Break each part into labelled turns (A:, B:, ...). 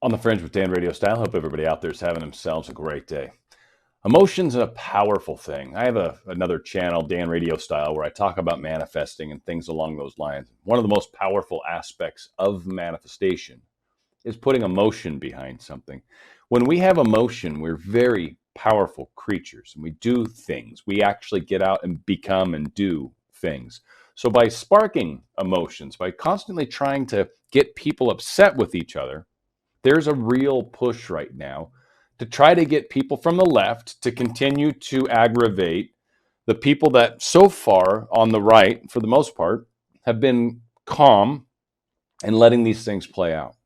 A: On the Fringe with Dan RadioStyle. Hope everybody out there is having themselves a great day. Emotion's a powerful thing. I have another channel, Dan RadioStyle, where I talk about manifesting and things along those lines. One of the most powerful aspects of manifestation is putting emotion behind something. When we have emotion, we're very powerful creatures and we do things. We actually get out and become and do things. So by sparking emotions, by constantly trying to get people upset with each other, there's a real push right now to try to get people from the left to continue to aggravate the people that so far on the right, for the most part, have been calm and letting these things play out.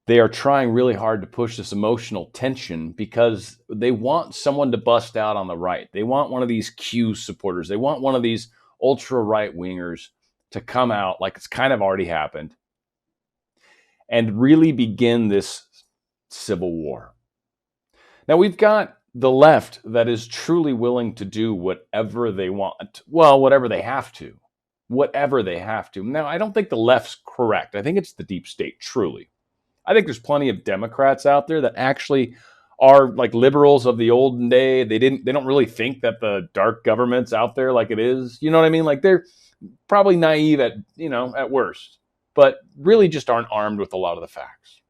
A: They are trying really hard to push this emotional tension because they want someone to bust out on the right. They want one of these Q supporters. They want one of these ultra right wingers to come out like it's kind of already happened and really begin this civil war. Now, we've got the left that is truly willing to do whatever they want. Well, whatever they have to. Whatever they have to. Now, I don't think the left's correct. I think it's the deep state, truly. I think there's plenty of Democrats out there that actually are like liberals of the olden day. They don't really think that the dark government's out there like it is. You know what I mean? Like they're probably naive at worst, but really just aren't armed with a lot of the facts.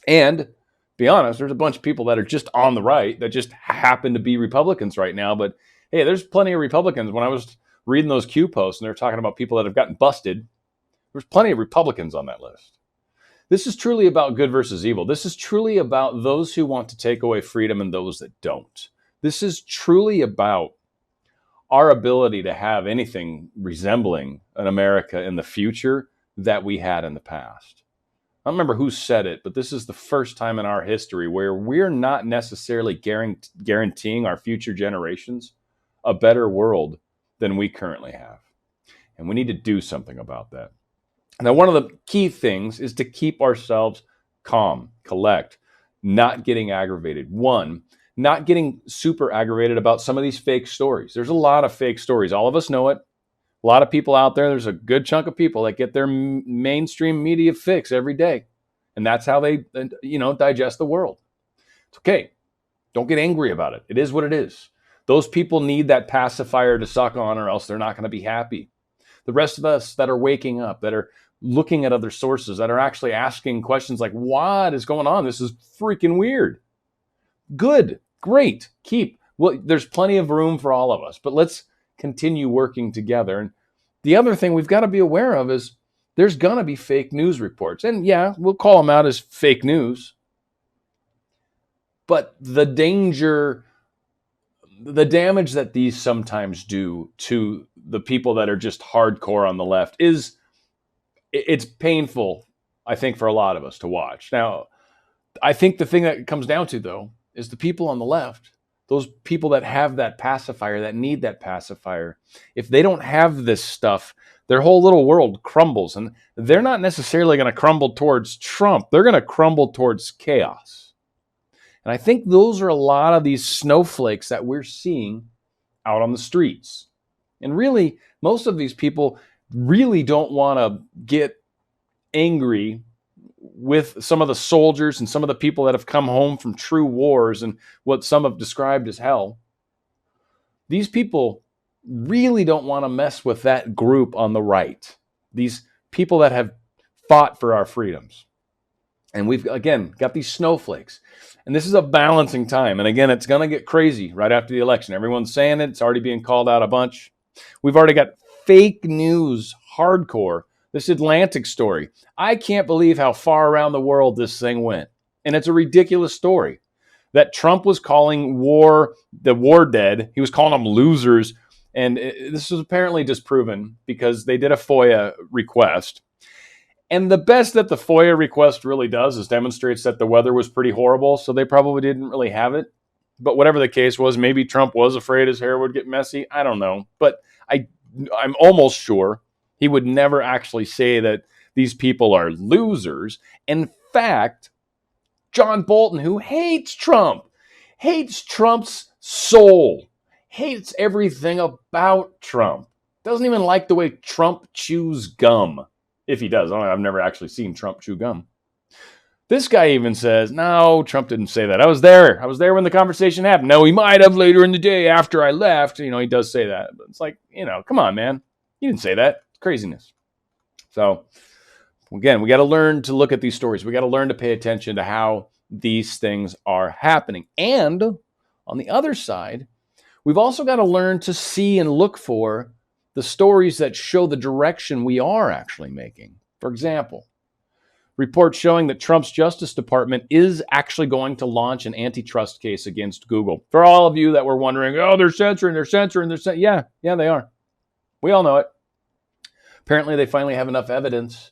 A: And be honest, there's a bunch of people that are just on the right that just happen to be Republicans right now. But hey, there's plenty of Republicans. When I was reading those Q posts and they're talking about people that have gotten busted, there's plenty of Republicans on that list. This is truly about good versus evil. This is truly about those who want to take away freedom and those that don't. This is truly about our ability to have anything resembling an America in the future that we had in the past. I don't remember who said it, but this is the first time in our history where we're not necessarily guaranteeing our future generations a better world than we currently have. And we need to do something about that. Now, one of the key things is to keep ourselves calm, collect, not getting aggravated. One, not getting super aggravated about some of these fake stories. There's a lot of fake stories. All of us know it. A lot of people out there, there's a good chunk of people that get their mainstream media fix every day. And that's how they, digest the world. It's okay. Don't get angry about it. It is what it is. Those people need that pacifier to suck on or else they're not going to be happy. The rest of us that are waking up, that are looking at other sources, that are actually asking questions like, what is going on? This is freaking weird. Good. Great. Keep. Well, there's plenty of room for all of us, but let's continue working together. And the other thing we've got to be aware of is there's going to be fake news reports. And yeah, we'll call them out as fake news. But the damage that these sometimes do to the people that are just hardcore on the left it's painful, I think, for a lot of us to watch. Now, I think the thing that it comes down to, though, is the people on the left, those people that have that pacifier, that need that pacifier, if they don't have this stuff, their whole little world crumbles. And they're not necessarily going to crumble towards Trump. They're going to crumble towards chaos. And I think those are a lot of these snowflakes that we're seeing out on the streets. And really, most of these people really don't want to get angry with some of the soldiers and some of the people that have come home from true wars and what some have described as hell. These people really don't want to mess with that group on the right. These people that have fought for our freedoms. And we've, again, got these snowflakes. And this is a balancing time. And again, it's going to get crazy right after the election. Everyone's saying it. It's already being called out a bunch. We've already got fake news, hardcore. This Atlantic story. I can't believe how far around the world this thing went. And it's a ridiculous story that Trump was calling the war dead. He was calling them losers. And this was apparently disproven because they did a FOIA request. And the best that the FOIA request really does is demonstrates that the weather was pretty horrible. So they probably didn't really have it. But whatever the case was, maybe Trump was afraid his hair would get messy. I don't know. But I'm almost sure he would never actually say that these people are losers. In fact, John Bolton, who hates Trump, hates Trump's soul, hates everything about Trump, doesn't even like the way Trump chews gum. If he does. I've never actually seen Trump chew gum. This guy even says, no, Trump didn't say that. I was there. I was there when the conversation happened. No, he might have later in the day after I left. He does say that. But it's like, come on, man. You didn't say that. It's craziness. So, again, we got to learn to look at these stories. We got to learn to pay attention to how these things are happening. And on the other side, we've also got to learn to see and look for the stories that show the direction we are actually making. For example, reports showing that Trump's Justice Department is actually going to launch an antitrust case against Google. For all of you that were wondering, oh, they're censoring. Yeah, they are. We all know it. Apparently, they finally have enough evidence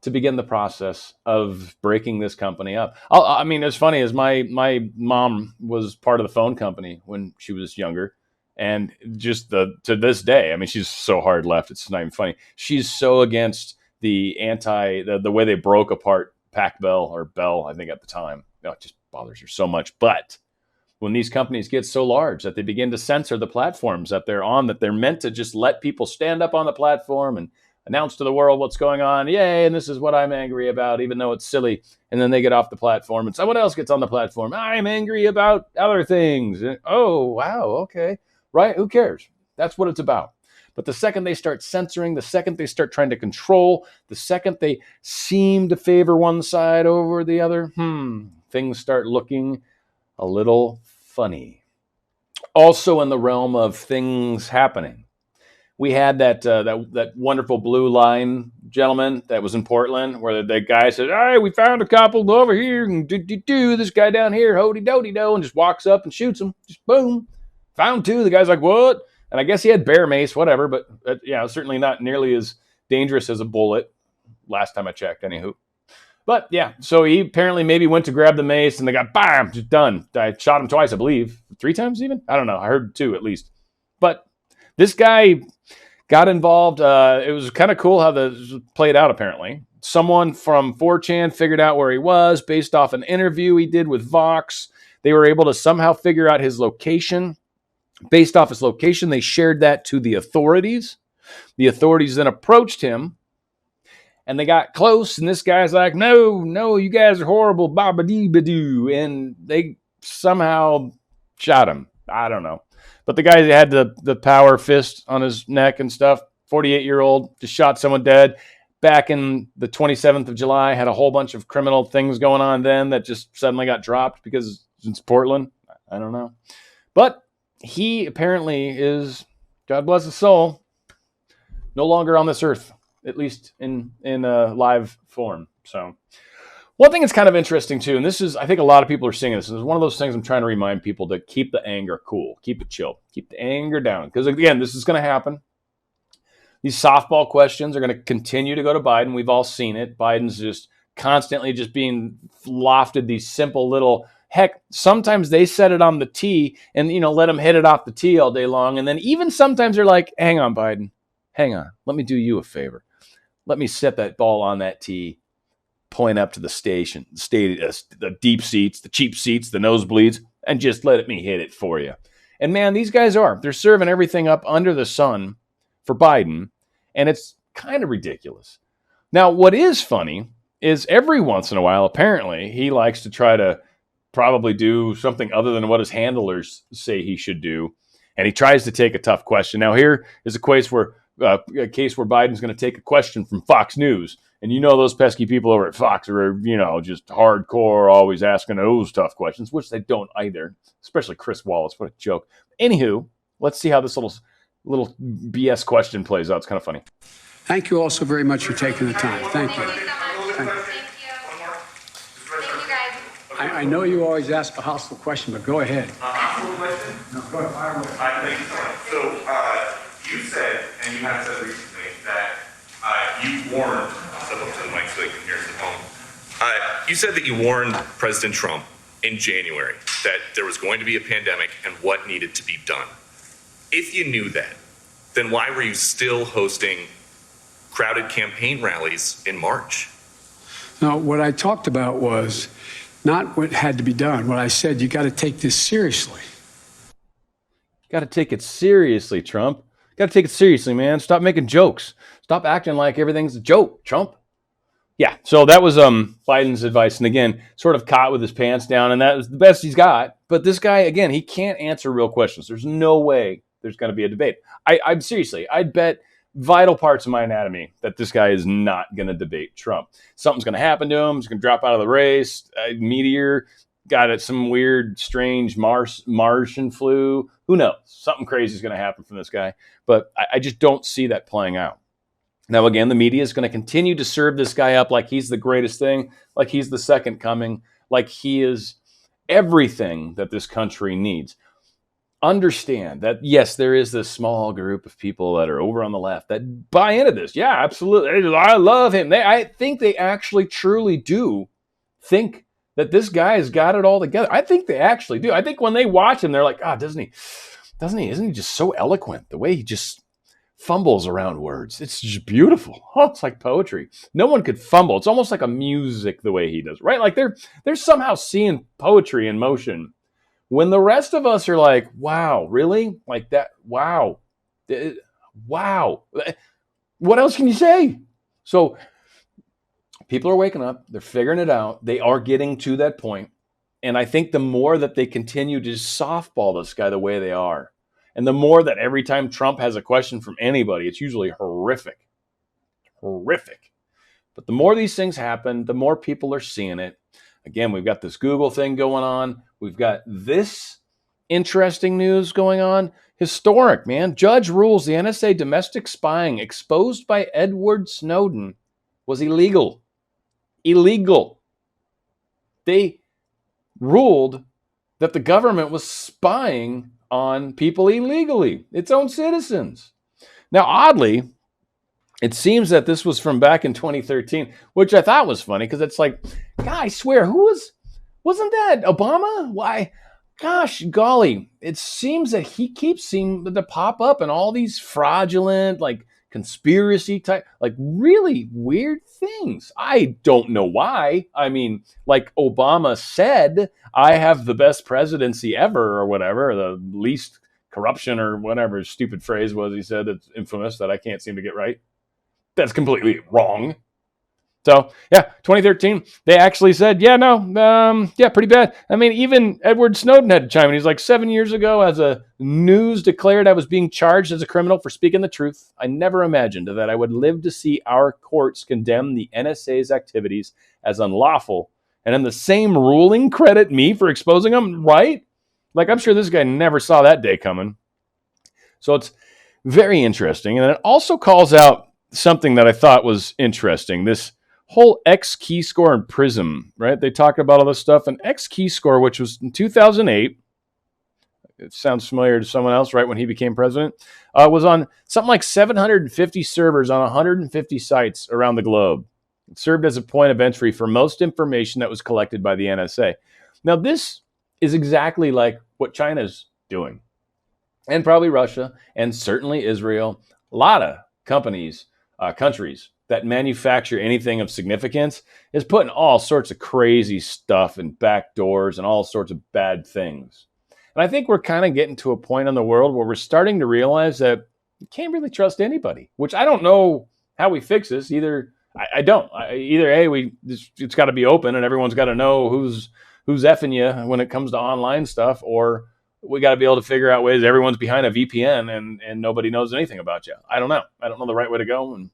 A: to begin the process of breaking this company up. It's funny, as my mom was part of the phone company when she was younger. And just to this day, she's so hard left, it's not even funny. She's so against the way they broke apart Bell, I think at the time. It just bothers her so much. But when these companies get so large that they begin to censor the platforms that they're on, that they're meant to just let people stand up on the platform and announce to the world what's going on. Yay, and this is what I'm angry about, even though it's silly. And then they get off the platform and someone else gets on the platform. I'm angry about other things. Oh, wow, okay. Right? Who cares? That's what it's about. But the second they start censoring, the second they start trying to control, the second they seem to favor one side over the other, things start looking a little funny. Also in the realm of things happening, we had that wonderful Blue Line gentleman that was in Portland, where the guy said, "Hey, we found a couple over here, and this guy down here, hody doty do," and just walks up and shoots him. Just boom, found two. The guy's like, "What?" And I guess he had bear mace, whatever, but certainly not nearly as dangerous as a bullet. Last time I checked, anywho. But yeah, so he apparently maybe went to grab the mace, and they got bam, just done. I shot him twice, I believe, 3 times even. I don't know. I heard 2 at least. But this guy got involved. It was kind of cool how this played out, apparently. Someone from 4chan figured out where he was based off an interview he did with Vox. They were able to somehow figure out his location. Based off his location, they shared that to the authorities. The authorities then approached him, and they got close, and this guy's like, no, you guys are horrible, ba-ba-dee-ba-doo. And they somehow shot him. I don't know. But the guy had the power fist on his neck and stuff, 48-year-old, just shot someone dead. Back in the 27th of July, had a whole bunch of criminal things going on then that just suddenly got dropped because it's Portland. I don't know. But he apparently is, God bless his soul, no longer on this earth, at least in live form. So one thing that's kind of interesting too, and this is, I think a lot of people are seeing this, is one of those things I'm trying to remind people to keep the anger cool, keep it chill, keep the anger down. Because again, this is going to happen. These softball questions are going to continue to go to Biden. We've all seen it. Biden's just constantly just being lofted these simple little, heck, sometimes they set it on the tee and, let them hit it off the tee all day long. And then even sometimes they're like, hang on, Biden, hang on. Let me do you a favor. Let me set that ball on that tee, point up to the the deep seats, the cheap seats, the nosebleeds, and just let me hit it for you. And man, these guys they're serving everything up under the sun for Biden, and it's kind of ridiculous. Now, what is funny is every once in a while, apparently, he likes to try to probably do something other than what his handlers say he should do, and he tries to take a tough question. Now, here is a case where Biden's going to take a question from Fox News. And those pesky people over at Fox are, just hardcore, always asking those tough questions, which they don't either, especially Chris Wallace. What a joke. Anywho, let's see how this little BS question plays out. It's kind of funny.
B: Thank you all so very much for taking the time. Thank you.
C: Thank you, guys.
B: I know you always ask a hostile question, but go ahead.
D: Hostile question?
B: No, go ahead.
D: Thank you so much. So you said, and you have said recently, that you warned, step up to the mic so they can hear us at home. You said that you warned President Trump in January that there was going to be a pandemic and what needed to be done. If you knew that, then why were you still hosting crowded campaign rallies in March?
B: No, what I talked about was not what had to be done. What I said, you got to take this seriously.
A: Got to take it seriously, Trump. Got to take it seriously, man. Stop making jokes. Stop acting like everything's a joke, Trump. Yeah, so that was Biden's advice, and again, sort of caught with his pants down, and that was the best he's got. But this guy, again, he can't answer real questions. There's no way there's going to be a debate. I'm seriously, I'd bet vital parts of my anatomy that this guy is not going to debate Trump. Something's going to happen to him. He's going to drop out of the race. Meteor got some weird, strange Martian flu. Who knows? Something crazy is going to happen from this guy. But I just don't see that playing out. Now, again, the media is going to continue to serve this guy up like he's the greatest thing, like he's the second coming, like he is everything that this country needs. Understand that, yes, there is this small group of people that are over on the left that buy into this. Yeah, absolutely. I love him. I think they actually truly do think that this guy has got it all together. I think they actually do. I think when they watch him, they're like, isn't he just so eloquent? The way he just fumbles around words. It's just beautiful. Oh, it's like poetry. No one could fumble. It's almost like a music the way he does, right? Like they're somehow seeing poetry in motion. When the rest of us are like, wow, really? Like that? Wow. Wow. What else can you say? So people are waking up. They're figuring it out. They are getting to that point. And I think the more that they continue to softball this guy the way they are, and the more that every time Trump has a question from anybody, it's usually horrific. Horrific. But the more these things happen, the more people are seeing it. Again, we've got this Google thing going on. We've got this interesting news going on. Historic, man. Judge rules the NSA domestic spying exposed by Edward Snowden was illegal. Illegal. They ruled that the government was spying on people illegally, its own citizens. Now, oddly, it seems that this was from back in 2013, which I thought was funny because it's like, God, I swear, wasn't that Obama? Why? Gosh, golly, it seems that he keeps seeming to pop up in all these fraudulent, like conspiracy type, like really weird things. I don't know why. I mean, like Obama said, I have the best presidency ever or whatever, the least corruption or whatever his stupid phrase was he said that's infamous that I can't seem to get right. That's completely wrong. So, yeah, 2013, they actually said, pretty bad. I mean, even Edward Snowden had to chime in. He's like, 7 years ago, as a news declared I was being charged as a criminal for speaking the truth, I never imagined that I would live to see our courts condemn the NSA's activities as unlawful and in the same ruling credit me for exposing them, right? Like, I'm sure this guy never saw that day coming. So it's very interesting. And it also calls out something that I thought was interesting. This whole X key score and Prism, right? They talk about all this stuff. And X key score, which was in 2008, it sounds familiar to someone else, right? When he became president, was on something like 750 servers on 150 sites around the globe. It served as a point of entry for most information that was collected by the NSA. Now, this is exactly like what China's doing, and probably Russia, and certainly Israel. A lot of countries that manufacture anything of significance is putting all sorts of crazy stuff in back doors and all sorts of bad things. And I think we're kind of getting to a point in the world where we're starting to realize that you can't really trust anybody, which I don't know how we fix this. Either it's got to be open and everyone's got to know who's effing you when it comes to online stuff, or we got to be able to figure out ways everyone's behind a VPN and nobody knows anything about you. I don't know. I don't know the right way to go, and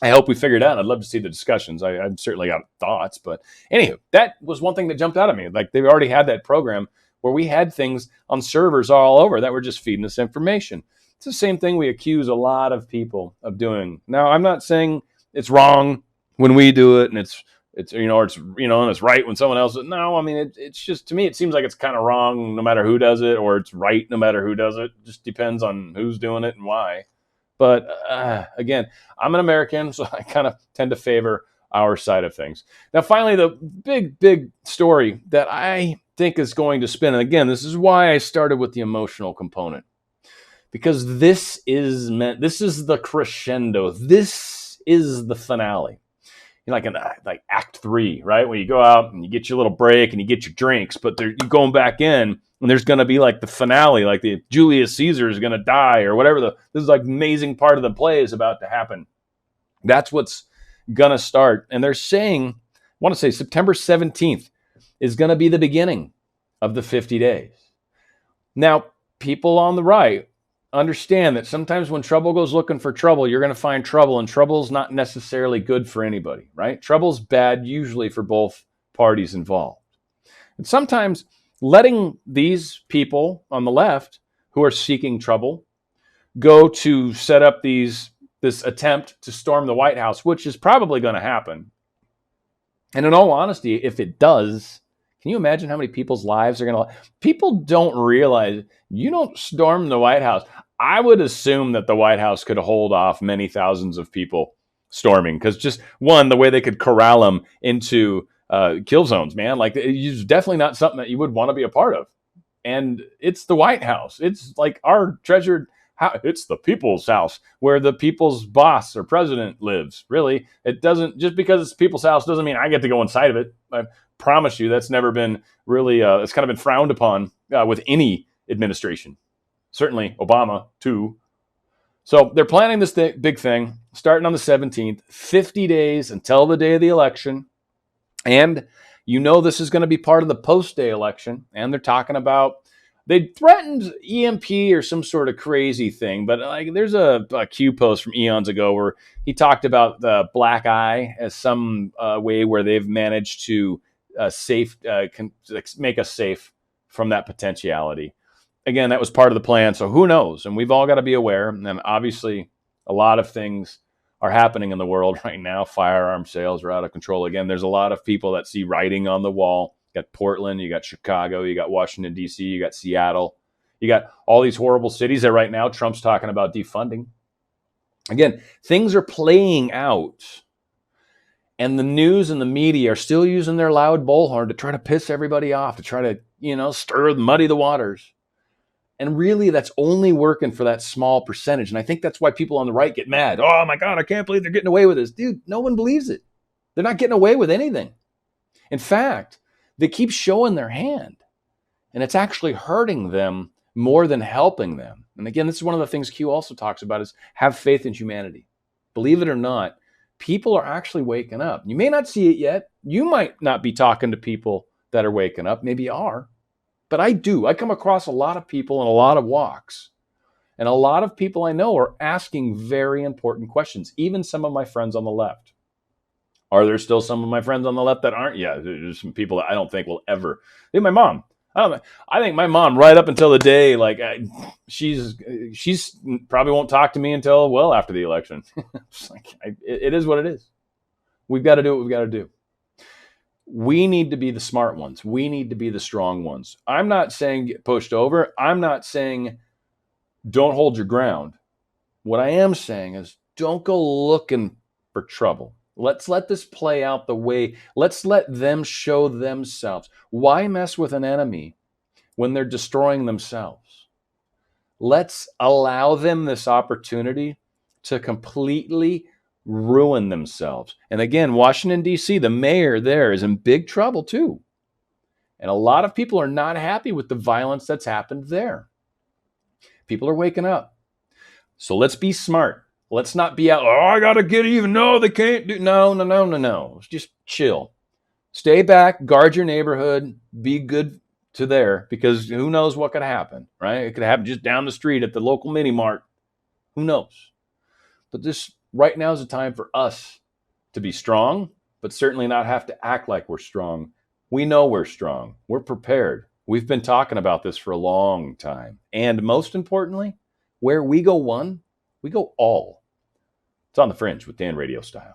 A: I hope we figured it out. I'd love to see the discussions. I've certainly got thoughts, but anywho, that was one thing that jumped out at me. Like, they've already had that program where we had things on servers all over that were just feeding us information. It's the same thing we accuse a lot of people of doing. Now, I'm not saying it's wrong when we do it and it's right when someone else does it. No, I mean, it's just, to me, it seems like it's kind of wrong no matter who does it, or it's right no matter who does it. It just depends on who's doing it and why. But again, I'm an American, so I kind of tend to favor our side of things. Now, finally, the big story that I think is going to spin, and again, this is why I started with the emotional component, because this is the crescendo. This is the finale. Like in Act 3, right? When you go out and you get your little break and you get your drinks, but you're going back in and there's going to be like the finale, like the Julius Caesar is going to die or whatever. This is like amazing part of the play is about to happen. That's what's going to start. And they're saying, I want to say September 17th is going to be the beginning of the 50 days. Now, people on the right understand that sometimes when trouble goes looking for trouble, you're going to find trouble, and trouble's not necessarily good for anybody, right? Trouble's bad usually for both parties involved. And sometimes letting these people on the left who are seeking trouble go to set up this attempt to storm the White House, which is probably going to happen. And in all honesty, if it does, can you imagine how many people's lives are going to... People don't realize you don't storm the White House. I would assume that the White House could hold off many thousands of people storming, because just one, the way they could corral them into kill zones, man, like it's definitely not something that you would want to be a part of. And it's the White House. It's like our treasured house. It's the people's house where the people's boss or president lives. Really, it doesn't, just because it's the people's house doesn't mean I get to go inside of it. I promise you that's never been really, it's kind of been frowned upon with any administration. Certainly Obama too. So they're planning this big thing starting on the 17th, 50 days until the day of the election. And you know this is going to be part of the post-day election. And they're talking about, they threatened EMP or some sort of crazy thing. But like, there's a Q post from eons ago where he talked about the black eye as some way where they've managed to make us safe from that potentiality. Again, that was part of the plan. So who knows? And we've all got to be aware. And obviously, a lot of things are happening in the world right now. Firearm sales are out of control. Again, there's a lot of people that see writing on the wall. You got Portland, you got Chicago, you got Washington, D.C., you got Seattle. You got all these horrible cities that right now Trump's talking about defunding. Again, things are playing out. And the news and the media are still using their loud bullhorn to try to piss everybody off, to try to, muddy the waters. And really, that's only working for that small percentage. And I think that's why people on the right get mad. Oh, my God, I can't believe they're getting away with this. Dude, no one believes it. They're not getting away with anything. In fact, they keep showing their hand. And it's actually hurting them more than helping them. And again, this is one of the things Q also talks about is have faith in humanity. Believe it or not, people are actually waking up. You may not see it yet. You might not be talking to people that are waking up. Maybe you are. But I do. I come across a lot of people in a lot of walks. And a lot of people I know are asking very important questions, even some of my friends on the left. Are there still some of my friends on the left that aren't? Yeah, there's some people that I don't think will ever. My mom. I think my mom, right up until the day, she's probably won't talk to me until well after the election. It is what it is. We've got to do what we've got to do. We need to be the smart ones. We need to be the strong ones. I'm not saying get pushed over. I'm not saying don't hold your ground. What I am saying is don't go looking for trouble. Let's let this play out the way. Let's let them show themselves. Why mess with an enemy when they're destroying themselves? Let's allow them this opportunity to completely ruin themselves. And again, Washington, D.C., the mayor there is in big trouble too. And a lot of people are not happy with the violence that's happened there. People are waking up. So let's be smart. Let's not be out, I got to get even. No, they can't do. No. Just chill. Stay back, guard your neighborhood, be good to there, because who knows what could happen, right? It could happen just down the street at the local mini mart. Who knows? But this right now is a time for us to be strong, but certainly not have to act like we're strong. We know we're strong. We're prepared. We've been talking about this for a long time. And most importantly, where we go one, we go all. It's on the Fringe with Dan RadioStyle.